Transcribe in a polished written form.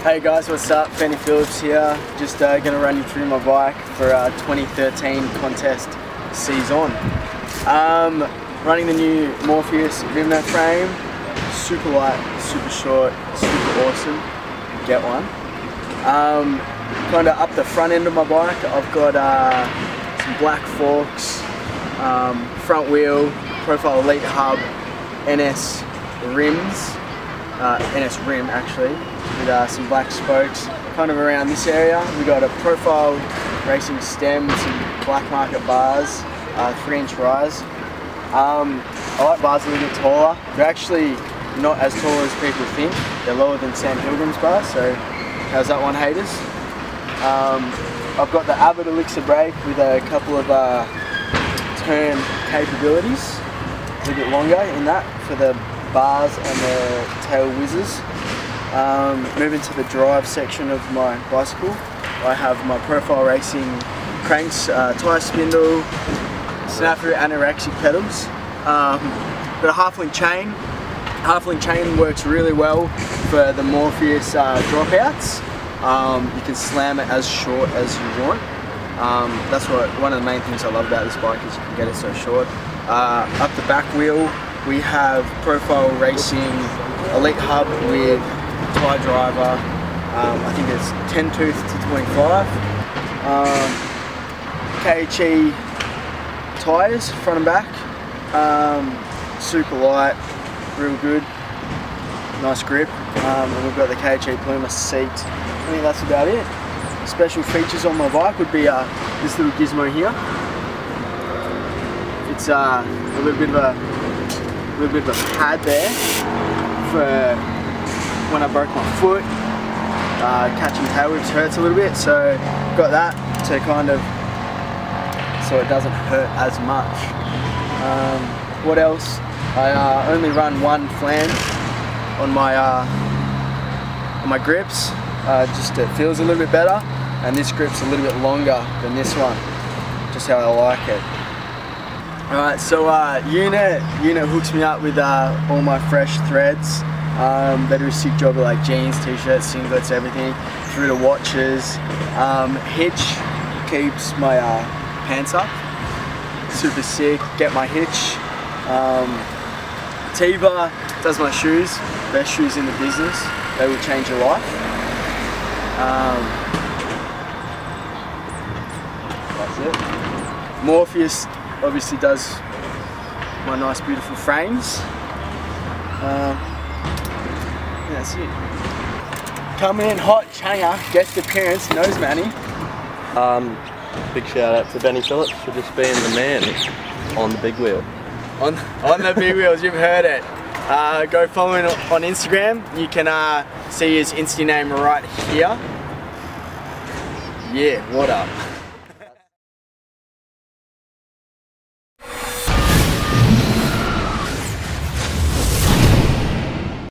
Hey guys, what's up? Benny Phillips here. Just gonna run you through my bike for 2013 contest season. Running the new Morpheus rim frame. Super light, super short, super awesome. Get one. Kind of up the front end of my bike, I've got some black forks, front wheel, Profile Elite hub, NS rims, NS rim actually, with some black spokes. Kind of around this area, we got a Profile racing stem, some black market bars, 3-inch rise. I like bars a little bit taller. They're actually not as tall as people think. They're lower than Sam Pilgrim's bar, so how's that one, haters? I've got the Abbott Elixir brake with a couple of turn capabilities, a little bit longer in that for the bars and the tail whizzes. Moving to the drive section of my bicycle, I have my Profile Racing cranks, tyre spindle, snafu anorexic pedals. Got a half-link chain. Half-link chain works really well for the Morpheus dropouts. You can slam it as short as you want. That's one of the main things I love about this bike is you can get it so short. Up the back wheel we have Profile Racing Elite hub with tyre driver. I think it's 10 tooth to 25. KHE tyres front and back. Super light, real good, nice grip. And we've got the KHE Pluma seat. I think that's about it. Special features on my bike would be this little gizmo here. It's a little bit of a pad there for when I broke my foot. Catching tail whips hurts a little bit, so got that to kind of so it doesn't hurt as much. What else? I only run one flange on my grips. Just it feels a little bit better, and this grip's a little bit longer than this one. Just how I like it. Alright, so unit hooks me up with all my fresh threads. They do a sick job of like jeans, t-shirts, singlets, everything, through to watches. Hitch keeps my pants up. Super sick. Get My Hitch. Teva does my shoes. Best shoes in the business. They will change your life. That's it. Morpheus obviously does my nice beautiful frames. That's it. Coming in hot, changer, guest appearance, nose manny. Big shout out to Benny Phillips for just being the man on the big wheel. On the big wheels, you've heard it. Go follow him on Instagram. You can see his Insta name right here. Yeah, what up?